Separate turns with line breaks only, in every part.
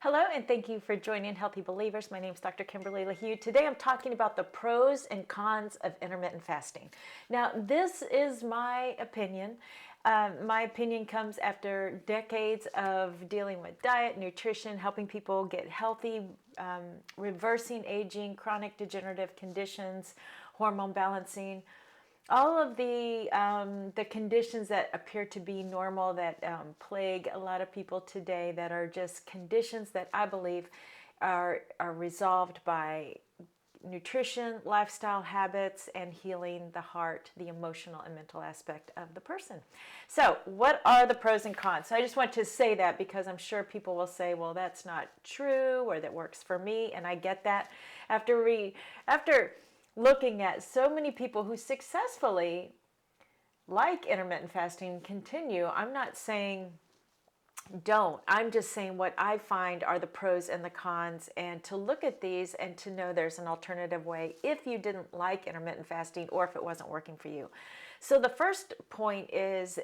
Hello, and thank you for joining Healthy Believers. My name is Dr. Kimberly LaHue. Today I'm talking about the pros and cons of intermittent fasting. Now, this is my opinion. My opinion comes after decades of dealing with diet, nutrition, helping people get healthy, reversing aging, chronic degenerative conditions, hormone balancing, all of the conditions that appear to be normal that plague a lot of people today, that are just conditions that I believe are resolved by nutrition, lifestyle habits, and healing the heart, the emotional and mental aspect of the person. So what are the pros and cons? So I just want to say that because I'm sure people will say, well, that's not true, or that works for me. And I get that after looking at so many people who successfully, like intermittent fasting, continue. I'm not saying don't. I'm just saying what I find are the pros and the cons, and to look at these and to know there's an alternative way if you didn't like intermittent fasting or if it wasn't working for you. So the first point is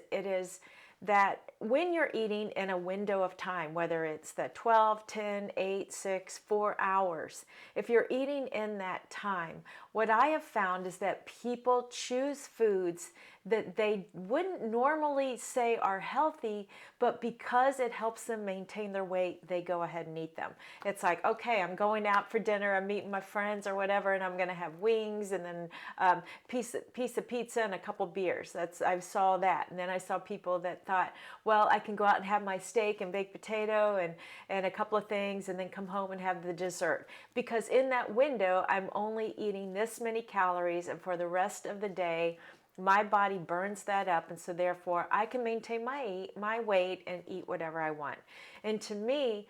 that when you're eating in a window of time, whether it's the 12, 10, 8, 6, 4 hours, if you're eating in that time, what I have found is that people choose foods that they wouldn't normally say are healthy, but because it helps them maintain their weight, they go ahead and eat them. It's like, okay, I'm going out for dinner, I'm meeting my friends or whatever, and I'm going to have wings and then piece of pizza and a couple beers. I saw that. And then I saw people that thought, well, I can go out and have my steak and baked potato and a couple of things and then come home and have the dessert. Because in that window, I'm only eating this many calories, and for the rest of the day, my body burns that up, and so therefore I can maintain my weight and eat whatever I want. And to me,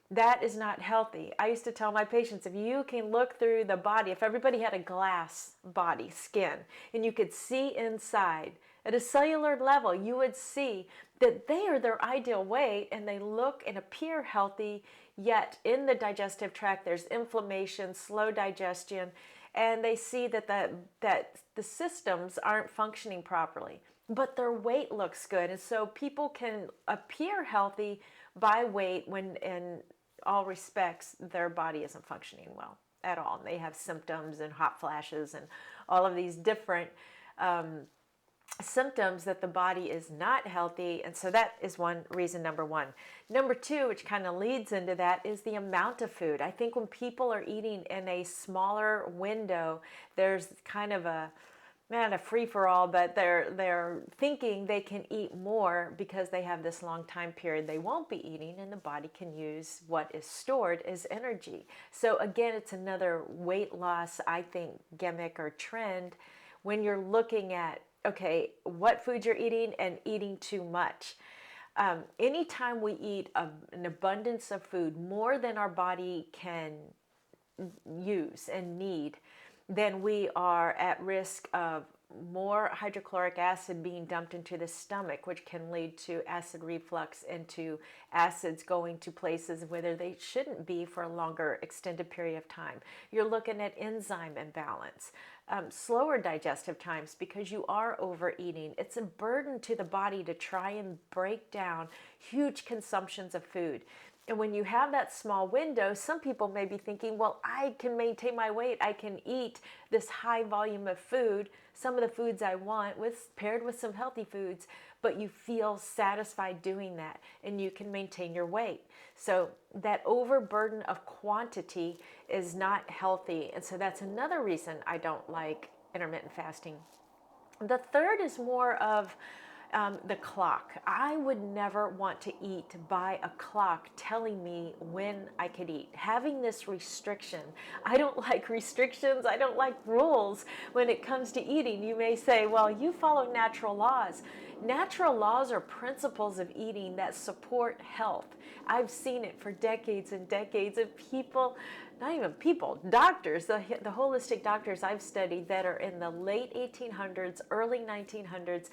that is not healthy. I used to tell my patients, if you can look through the body, if everybody had a glass body, skin, and you could see inside at a cellular level, you would see that they are their ideal weight and they look and appear healthy, yet in the digestive tract there's inflammation, slow digestion, and they see that the systems aren't functioning properly, but their weight looks good. And so people can appear healthy by weight when in all respects their body isn't functioning well at all. And they have symptoms and hot flashes and all of these different symptoms that the body is not healthy. And so that is one reason, number one. Number two, which kind of leads into that, is the amount of food. I think when people are eating in a smaller window, there's kind of not a free-for-all, but they're thinking they can eat more because they have this long time period they won't be eating, and the body can use what is stored as energy. So again, it's another weight loss, I think, gimmick or trend when you're looking at, okay, what food you're eating and eating too much. Anytime we eat an abundance of food, more than our body can use and need, then we are at risk of more hydrochloric acid being dumped into the stomach, which can lead to acid reflux and to acids going to places where they shouldn't be for a longer extended period of time. You're looking at enzyme imbalance, slower digestive times because you are overeating. It's a burden to the body to try and break down huge consumptions of food. And when you have that small window, some people may be thinking, well, I can maintain my weight. I can eat this high volume of food, some of the foods I want, paired with some healthy foods, but you feel satisfied doing that and you can maintain your weight. So that overburden of quantity is not healthy. And so that's another reason I don't like intermittent fasting. The third is more of the clock. I would never want to eat by a clock telling me when I could eat. Having this restriction. I don't like restrictions. I don't like rules when it comes to eating. You may say, well, you follow natural laws. Natural laws are principles of eating that support health. I've seen it for decades and decades of people, not even people, doctors, the holistic doctors I've studied that are in the late 1800s, early 1900s,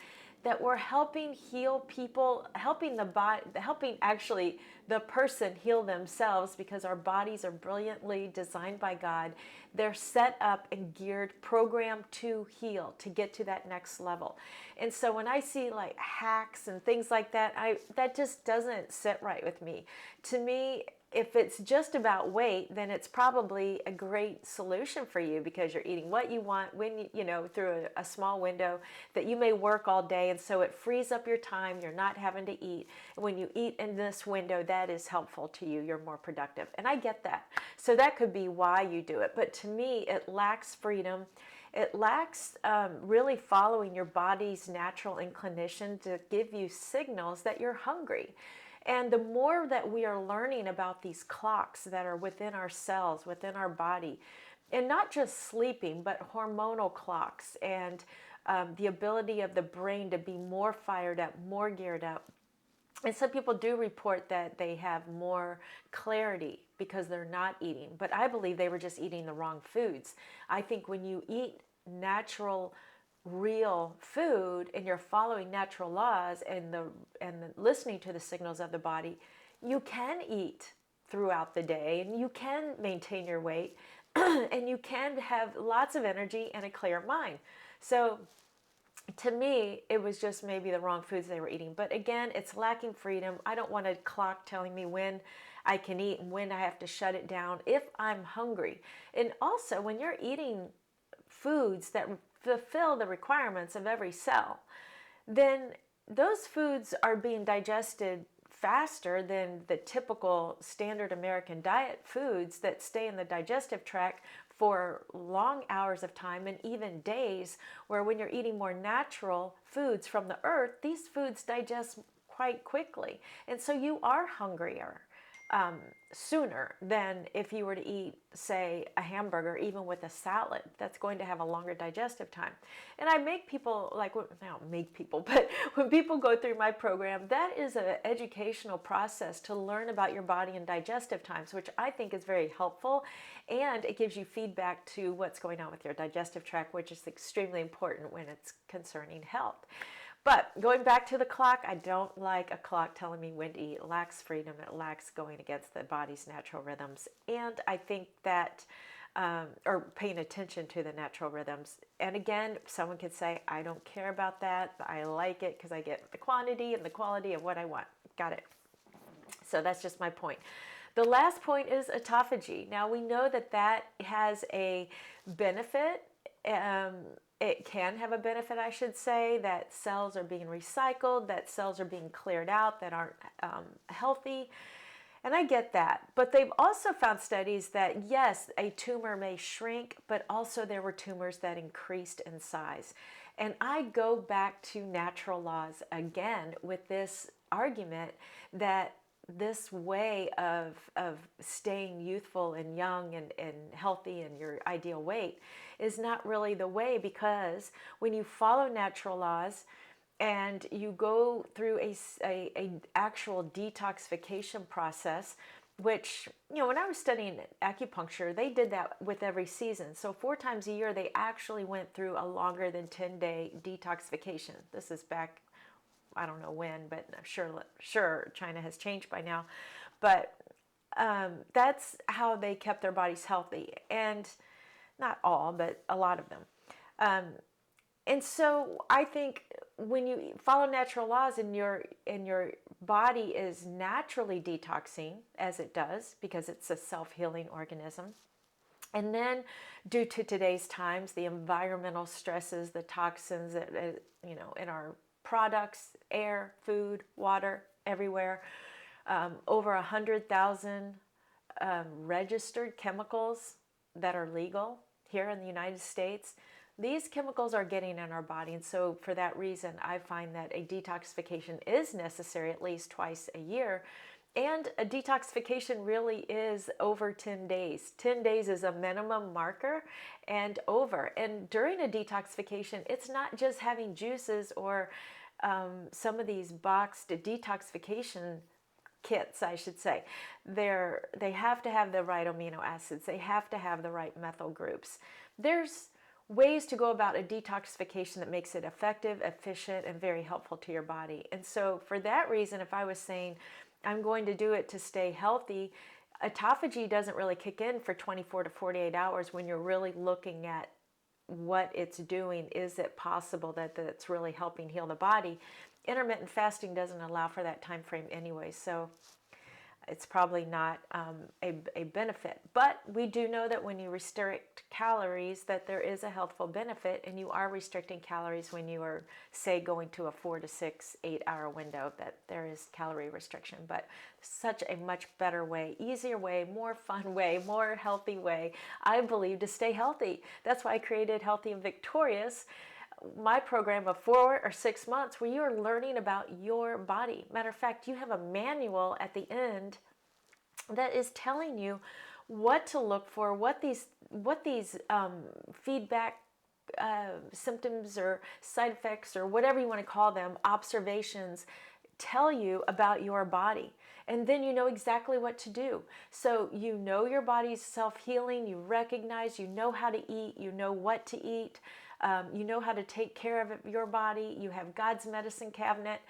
that were helping heal people, helping the body, helping actually the person heal themselves, because our bodies are brilliantly designed by God. They're set up and geared, programmed to heal, to get to that next level. And so when I see like hacks and things like that, that just doesn't sit right with me. To me, if it's just about weight, then it's probably a great solution for you, because you're eating what you want when through a small window that you may work all day, and so it frees up your time. You're not having to eat. And when you eat in this window, that is helpful to you. You're more productive, and I get that. So that could be why you do it. But to me, it lacks freedom. It lacks really following your body's natural inclination to give you signals that you're hungry. And the more that we are learning about these clocks that are within our cells, within our body, and not just sleeping, but hormonal clocks, and the ability of the brain to be more fired up, more geared up. And some people do report that they have more clarity because they're not eating. But I believe they were just eating the wrong foods. I think when you eat natural, real food, and you're following natural laws and listening to the signals of the body, you can eat throughout the day, and you can maintain your weight and you can have lots of energy and a clear mind. So to me, it was just maybe the wrong foods they were eating. But again, it's lacking freedom. I don't want a clock telling me when I can eat and when I have to shut it down if I'm hungry. And also, when you're eating foods that fulfill the requirements of every cell, then those foods are being digested faster than the typical standard American diet foods that stay in the digestive tract for long hours of time, and even days, where when you're eating more natural foods from the earth, these foods digest quite quickly. And so you are hungrier sooner than if you were to eat, say, a hamburger, even with a salad. That's going to have a longer digestive time. And I make people, I don't make people, but when people go through my program, that is an educational process to learn about your body and digestive times, which I think is very helpful. And it gives you feedback to what's going on with your digestive tract, which is extremely important when it's concerning health. But going back to the clock, I don't like a clock telling me when to eat. It lacks freedom. It lacks going against the body's natural rhythms. And I think that, or paying attention to the natural rhythms. And again, someone could say, I don't care about that. I like it because I get the quantity and the quality of what I want. Got it. So that's just my point. The last point is autophagy. Now, we know that that has a benefit. It can have a benefit, I should say, that cells are being recycled, that cells are being cleared out that aren't healthy. And I get that. But they've also found studies that, yes, a tumor may shrink, but also there were tumors that increased in size. And I go back to natural laws again with this argument that this way of staying youthful and young and healthy and your ideal weight is not really the way, because when you follow natural laws and you go through a actual detoxification process, which, when I was studying acupuncture, they did that with every season. So 4 times a year, they actually went through a longer than 10-day detoxification. This is back, I don't know when, but I'm sure China has changed by now. But that's how they kept their bodies healthy. And not all, but a lot of them. And so I think when you follow natural laws and your body is naturally detoxing, as it does, because it's a self-healing organism, and then due to today's times, the environmental stresses, the toxins that, in our products, air, food, water, everywhere, over 100,000 registered chemicals that are legal here in the United States. These chemicals are getting in our body, and so for that reason, I find that a detoxification is necessary at least twice a year. And a detoxification really is over 10 days. 10 days is a minimum marker and over. And during a detoxification, it's not just having juices or some of these boxed detoxification kits, I should say. They have to have the right amino acids. They have to have the right methyl groups. There's ways to go about a detoxification that makes it effective, efficient, and very helpful to your body. And so for that reason, if I was saying, I'm going to do it to stay healthy. Autophagy doesn't really kick in for 24 to 48 hours when you're really looking at what it's doing. Is it possible that it's really helping heal the body? Intermittent fasting doesn't allow for that time frame anyway, so it's probably not a benefit. But we do know that when you restrict calories, that there is a healthful benefit, and you are restricting calories when you are, say, going to a 4 to 6, 8-hour window, that there is calorie restriction. But such a much better way, easier way, more fun way, more healthy way, I believe, to stay healthy. That's why I created Healthy and Victorious, my program of 4 or 6 months where you are learning about your body. Matter of fact, you have a manual at the end that is telling you what to look for, what these feedback symptoms or side effects or whatever you want to call them, observations, tell you about your body. And then you know exactly what to do. So you know your body's self-healing, you recognize, you know how to eat, you know what to eat. You know how to take care of your body. You have God's medicine cabinet.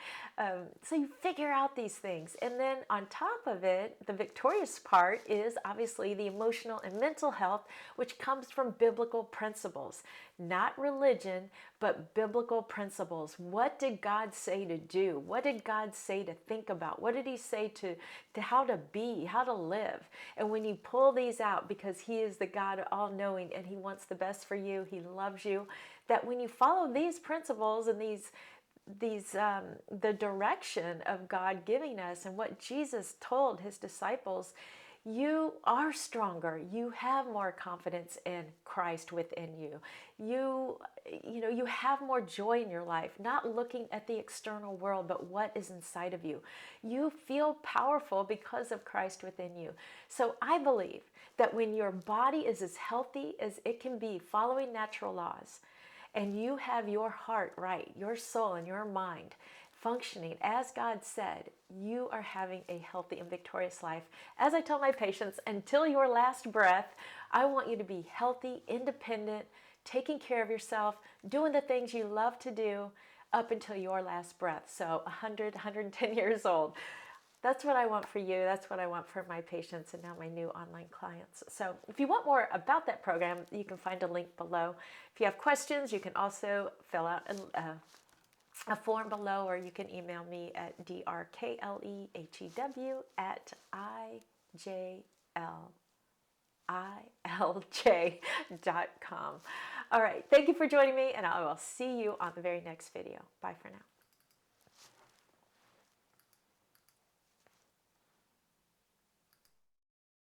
So you figure out these things. And then on top of it, the victorious part is obviously the emotional and mental health, which comes from biblical principles. Not religion, but biblical principles. What did God say to do? What did God say to think about? What did he say to how to be, how to live? And when you pull these out, because he is the God all-knowing and he wants the best for you, he loves you, that when you follow these principles and the direction of God giving us and what Jesus told his disciples, you are stronger. You have more confidence in Christ within you. You have more joy in your life, not looking at the external world, but what is inside of you. You feel powerful because of Christ within you. So I believe that when your body is as healthy as it can be, following natural laws, and you have your heart right, your soul and your mind functioning as God said, you are having a healthy and victorious life. As I tell my patients, until your last breath, I want you to be healthy, independent, taking care of yourself, doing the things you love to do up until your last breath. So 100, 110 years old. That's what I want for you. That's what I want for my patients and now my new online clients. So if you want more about that program, you can find a link below. If you have questions, you can also fill out a form below, or you can email me at drklehew@ijlilj.com. All right, thank you for joining me, and I will see you on the very next video. Bye for now.